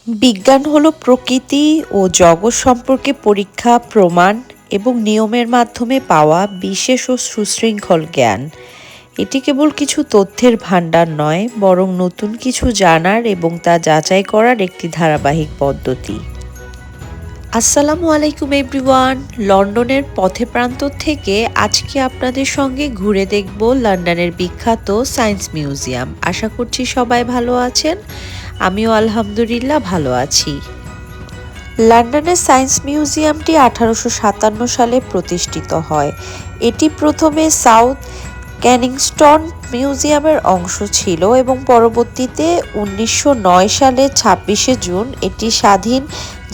বিজ্ঞান হলো প্রকৃতি ও জগৎ সম্পর্কে পরীক্ষা, প্রমাণ এবং নিয়মের মাধ্যমে পাওয়া বিশেষ ও সুশৃঙ্খল জ্ঞান। এটি কেবল কিছু তথ্যের ভাণ্ডার নয়, বরং নতুন কিছু জানার এবং তা যাচাই করার একটি ধারাবাহিক পদ্ধতি। আসসালামু আলাইকুম এভরিওয়ান। লন্ডনের পথে প্রান্তর থেকে আজকে আপনাদের সঙ্গে ঘুরে দেখব লন্ডনের বিখ্যাত সায়েন্স মিউজিয়াম। আশা করছি সবাই ভালো আছেন, আমিও আলহামদুলিল্লাহ ভালো আছি। লন্ডনের সায়েন্স মিউজিয়ামটি 1857 সালে প্রতিষ্ঠিত হয়। এটি প্রথমে সাউথ ক্যানিংস্টন মিউজিয়ামের অংশ ছিল এবং পরবর্তীতে 1909 সালে 26শে জুন এটি স্বাধীন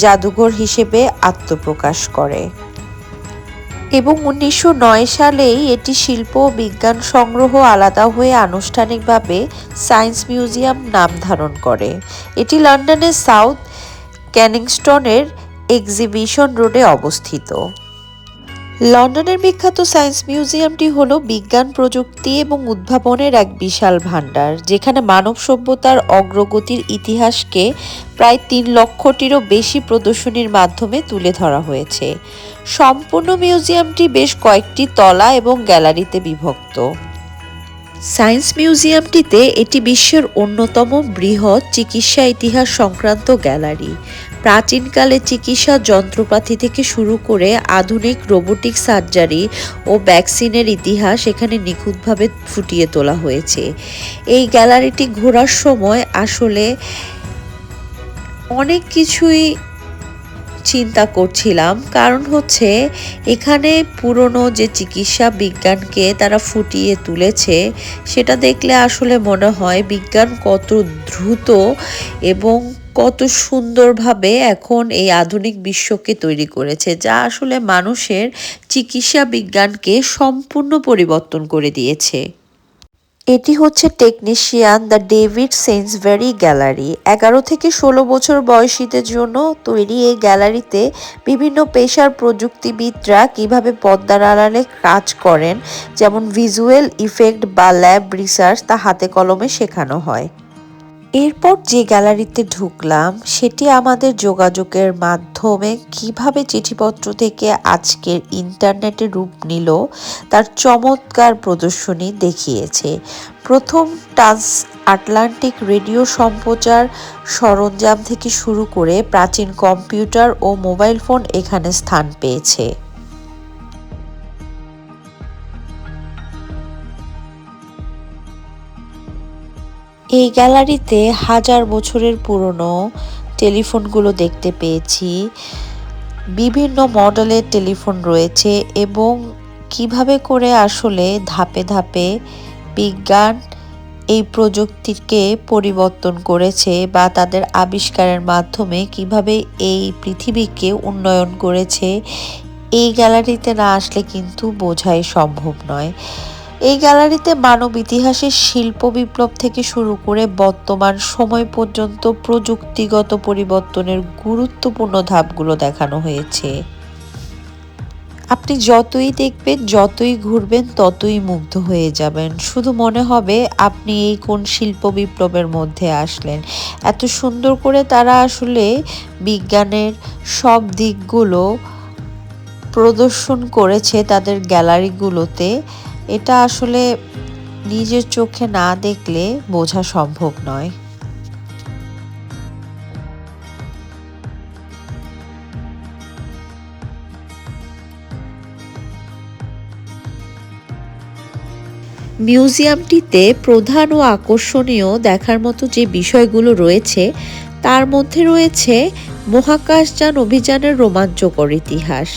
জাদুঘর হিসেবে আত্মপ্রকাশ করে এবং 1909 সালেই এটি শিল্প ও বিজ্ঞান সংগ্রহ আলাদা হয়ে আনুষ্ঠানিকভাবে সায়েন্স মিউজিয়াম নাম ধারণ করে। এটি লন্ডনের সাউথ ক্যানিংস্টনের এক্সিবিশন রোডে অবস্থিত। লন্ডনের বিখ্যাত সায়েন্স মিউজিয়ামটি হল বিজ্ঞান, প্রযুক্তি এবং উদ্ভাবনের এক বিশাল ভাণ্ডার, যেখানে মানব সভ্যতার অগ্রগতির ইতিহাসকে প্রায় 3 লক্ষটিরও বেশি প্রদর্শনীর মাধ্যমে তুলে ধরা হয়েছে। সম্পূর্ণ মিউজিয়ামটি বেশ কয়েকটি তলা এবং গ্যালারিতে বিভক্ত। সায়েন্স মিউজিয়ামটিতে এটি বিশ্বের অন্যতম বৃহৎ চিকিৎসা ইতিহাস সংক্রান্ত গ্যালারি। প্রাচীনকালে চিকিৎসা যন্ত্রপাতি থেকে শুরু করে আধুনিক রোবোটিক সার্জারি ও ভ্যাকসিনের ইতিহাস এখানে নিখুঁতভাবে ফুটিয়ে তোলা হয়েছে। এই গ্যালারিটি ঘোরার সময় আসলে অনেক কিছুই চিন্তা করছিলাম, কারণ হচ্ছে এখানে পুরনো যে চিকিৎসা বিজ্ঞানকে তারা ফুটিয়ে তুলেছে সেটা দেখলে আসলে মনে হয় বিজ্ঞান কত দ্রুত এবং কত সুন্দরভাবে এখন এই আধুনিক বিশ্বকে তৈরি করেছে, যা আসলে মানুষের চিকিৎসা বিজ্ঞানকে সম্পূর্ণ পরিবর্তন করে দিয়েছে। এটি হচ্ছে টেকনিশিয়ান দ্য ডেভিড সেন্সবেরি গ্যালারি। 11 থেকে 16 বছর বয়সীদের জন্য তৈরি এই গ্যালারিতে বিভিন্ন পেশার প্রযুক্তিবিদরা কিভাবে পর্দার আড়ালে কাজ করেন, যেমন ভিজুয়াল ইফেক্ট বা ল্যাব রিসার্চ, তা হাতে কলমে শেখানো হয়। এরপর যে গ্যালারিতে ঢুকলাম সেটি আমাদের যোগাযোগের মাধ্যমে কিভাবে চিঠিপত্র থেকে আজকের ইন্টারনেটে রূপ নিল তার চমৎকার প্রদর্শনী দেখিয়েছে। প্রথম ট্রান্স আটলান্টিক রেডিও সম্প্রচার সরঞ্জাম থেকে শুরু করে প্রাচীন কম্পিউটার ও মোবাইল ফোন এখানে স্থান পেয়েছে। এই গ্যালারিতে হাজার বছরের পুরনো টেলিফোনগুলো দেখতে পেয়েছি। বিভিন্ন মডেলের টেলিফোন রয়েছে এবং কিভাবে করে আসলে ধাপে ধাপে বিজ্ঞান এই প্রযুক্তিকে পরিবর্তন করেছে বা তাদের আবিষ্কারের মাধ্যমে কিভাবে এই পৃথিবীকে উন্নয়ন করেছে, এই গ্যালারিতে না আসলে কিন্তু বোঝাই সম্ভব নয়। এই গ্যালারিতে মানব ইতিহাসের শিল্প বিপ্লব থেকে শুরু করে বর্তমান সময় পর্যন্ত প্রযুক্তিগত পরিবর্তনের গুরুত্বপূর্ণ ধাপগুলো দেখানো হয়েছে। আপনি যতই দেখবেন, যতই ঘুরবেন, ততই মুগ্ধ হয়ে যাবেন। শুধু মনে হবে আপনি এই কোন শিল্প বিপ্লবের মধ্যে আসলেন। এত সুন্দর করে তারা আসলে বিজ্ঞানের সব দিকগুলো প্রদর্শন করেছে তাদের গ্যালারিগুলোতে। এটা আসলে নিজের চোখে না দেখলে বোঝা সম্ভব নয়। মিউজিয়ামটিতে প্রধান ও আকর্ষণীয় দেখার মতো যে বিষয়গুলো রয়েছে তার মধ্যে রয়েছে মহাকাশযান অভিযানের রোমাঞ্চকর ইতিহাস।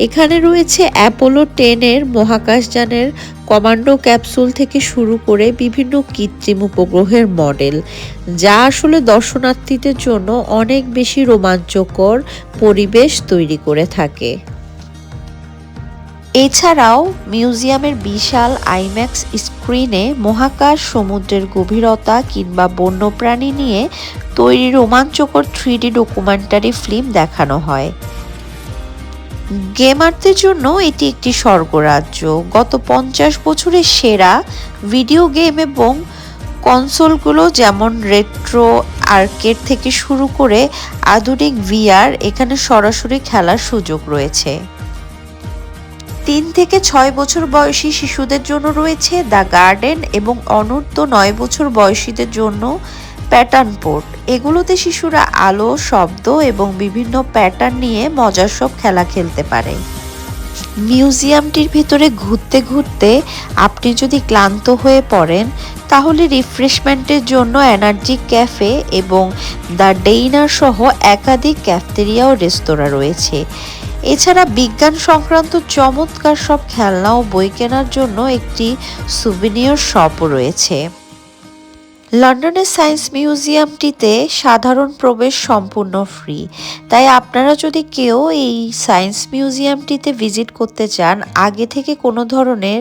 এখানে রয়েছে অ্যাপোলো 10-এর মহাকাশযানের কমান্ডো ক্যাপসুল থেকে শুরু করে বিভিন্ন কৃত্রিম উপগ্রহের মডেল, যা আসলে দর্শনার্থীদের জন্য অনেক বেশি রোমাঞ্চকর পরিবেশ তৈরি করে থাকে। এছাড়াও মিউজিয়ামের বিশাল আইম্যাক্স স্ক্রিনে মহাকাশ, সমুদ্রের গভীরতা কিংবা বন্যপ্রাণী নিয়ে তৈরি রোমাঞ্চকর 3D ডকুমেন্টারি ফিল্ম দেখানো হয়। গেমারদের জন্য এটি একটি স্বর্গরাজ্য। গত 50 বছরের সেরা ভিডিও গেম এবং কনসোলগুলো যেমন রেট্রো আর্কেড থেকে শুরু করে আধুনিক ভিআর এখানে সরাসরি খেলার সুযোগ রয়েছে। 3 থেকে 6 বছর বয়সী শিশুদের জন্য রয়েছে দ্য গার্ডেন এবং অনূর্ধ্ব 9 বছর বয়সীদের জন্য প্যাটার্ন পোর্ট। এগুলোতে শিশুরা আলো, শব্দ এবং বিভিন্ন প্যাটার্ন নিয়ে মজার সব খেলা খেলতে পারে। মিউজিয়ামটির ভিতরে ঘুরতে ঘুরতে আপনি যদি ক্লান্ত হয়ে পড়েন তাহলে রিফ্রেশমেন্টের জন্য এনার্জি ক্যাফে এবং দ্য ডেইনার সহ একাধিক ক্যাফটেরিয়া ও রেস্তোরাঁ রয়েছে। এছাড়া বিজ্ঞান সংক্রান্ত চমৎকার সব খেলনা ও বই কেনার জন্য একটি সুভিনিয়র শপও রয়েছে। লন্ডনের সায়েন্স মিউজিয়ামটিতে সাধারণ প্রবেশ সম্পূর্ণ ফ্রি, তাই আপনারা যদি কেউ এই সায়েন্স মিউজিয়ামটিতে ভিজিট করতে চান আগে থেকে কোনো ধরনের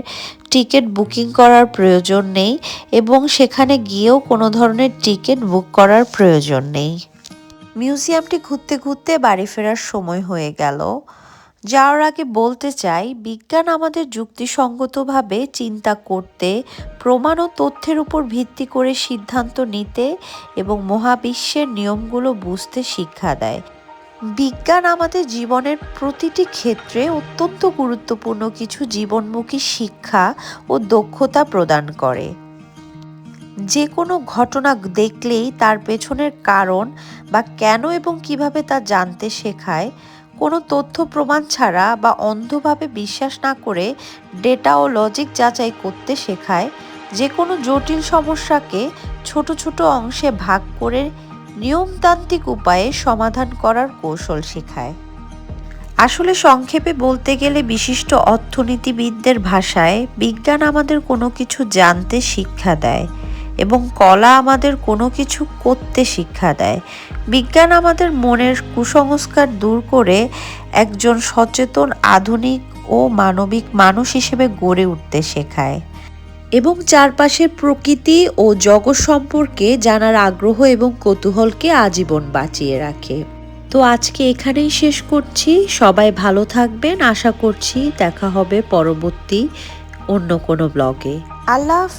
টিকিট বুকিং করার প্রয়োজন নেই এবং সেখানে গিয়েও কোনো ধরনের টিকিট বুক করার প্রয়োজন নেই। মিউজিয়ামটি ঘুরতে ঘুরতে বাড়ি ফেরার সময় হয়ে গেল। যাওয়ার আগে বলতে চাই, বিজ্ঞান আমাদের যুক্তিসঙ্গতভাবে চিন্তা করতে, প্রমাণ ও তথ্যের উপর ভিত্তি করে সিদ্ধান্ত নিতে এবং মহাবিশ্বের নিয়মগুলো বুঝতে শিক্ষা দেয়। বিজ্ঞান আমাদের জীবনের প্রতিটি ক্ষেত্রে অত্যন্ত গুরুত্বপূর্ণ কিছু জীবনমুখী শিক্ষা ও দক্ষতা প্রদান করে। যে কোনো ঘটনা দেখলেই তার পেছনের কারণ বা কেন এবং কিভাবে তা জানতে শেখায়। কোনো তথ্য প্রমাণ ছাড়া বা অন্ধভাবে বিশ্বাস না করে ডেটা ও লজিক যাচাই করতে শেখায়। যে কোনো জটিল সমস্যাকে ছোট ছোট অংশে ভাগ করে নিয়মতান্ত্রিক উপায়ে সমাধান করার কৌশল শেখায়। আসলে সংক্ষেপে বলতে গেলে বিশিষ্ট অর্থনীতিবিদদের ভাষায় বিজ্ঞান আমাদের কোনো কিছু জানতে শিক্ষা দেয় এবং কলা আমাদের কোনো কিছু করতে শিক্ষা দেয়। বিজ্ঞান আমাদের মনের কুসংস্কার দূর করে একজন সচেতন, আধুনিক ও মানবিক মানুষ হিসেবে গড়ে উঠতে শেখায় এবং চারপাশের প্রকৃতি ও জগৎ সম্পর্কে জানার আগ্রহ এবং কৌতূহলকে আজীবন বাঁচিয়ে রাখে। তো আজকে এখানেই শেষ করছি। সবাই ভালো থাকবেন। আশা করছি দেখা হবে পরবর্তী অন্য কোনো ব্লগে। আল্লাহ হাফেজ।